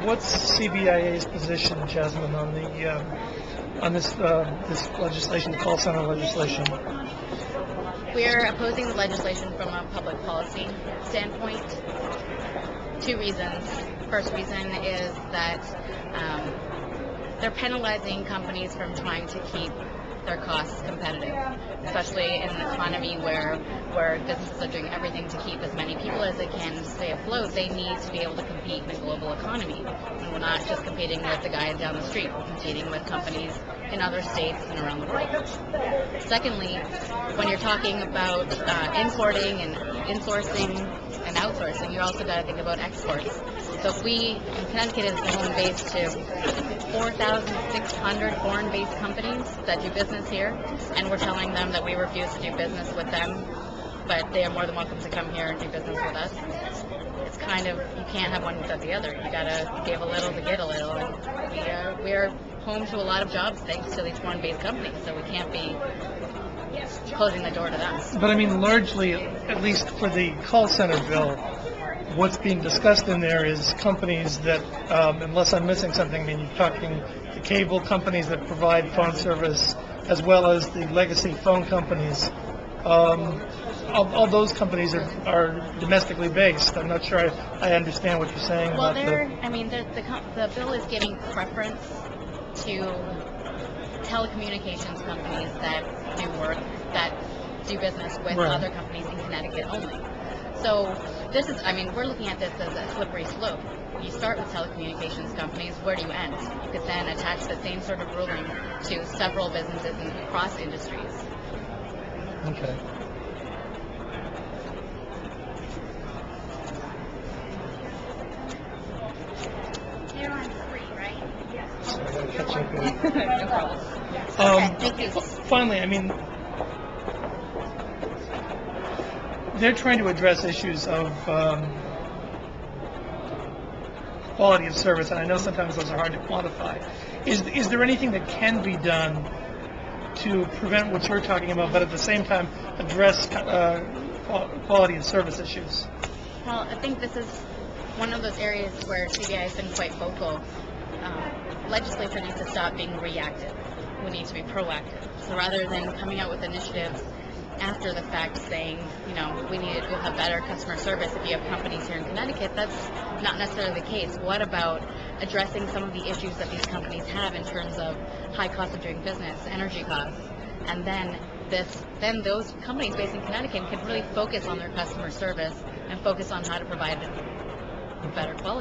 what's CBIA's position, Jesmin, on this legislation, the call center legislation? We're opposing the legislation from a public policy standpoint. Two reasons. First reason is that they're penalizing companies from trying to keep their costs competitive, especially in an economy where businesses are doing everything to keep as many people as they can to stay afloat. They need to be able to compete in a global economy. And we're not just competing with the guys down the street, we're competing with companies in other states and around the world. Secondly, when you're talking about importing and insourcing and outsourcing, you also got to think about exports. So if Connecticut is the home base to 4,600 foreign-based companies that do business here, and we're telling them that we refuse to do business with them, but they are more than welcome to come here and do business with us. It's kind of, you can't have one without the other. You gotta give a little to get a little, and we are home to a lot of jobs thanks to these foreign-based companies, so we can't be closing the door to them. But I mean, largely, at least for the call center bill, what's being discussed in there is companies that, unless I'm missing something, I mean, you're talking the cable companies that provide phone service, as well as the legacy phone companies. All those companies are domestically based. I'm not sure I understand what you're saying. Well, about the bill is giving preference to telecommunications companies that do business with Right. other companies in Connecticut only. So this is, we're looking at this as a slippery slope. You start with telecommunications companies, where do you end? You could then attach the same sort of ruling to several businesses across industries. Okay. You're on 3, right? Yes. So I gotta catch up here. No problem. Okay, thank you. Finally, I mean, they're trying to address issues of quality of service, and I know sometimes those are hard to quantify. Is there anything that can be done to prevent what you're talking about, but at the same time address quality of service issues? Well, I think this is one of those areas where CBIA has been quite vocal. Legislature needs to stop being reactive. We need to be proactive. So rather than coming out with initiatives after the fact saying, we'll have better customer service if you have companies here in Connecticut, that's not necessarily the case. What about addressing some of the issues that these companies have in terms of high cost of doing business, energy costs, and then those companies based in Connecticut can really focus on their customer service and focus on how to provide better quality.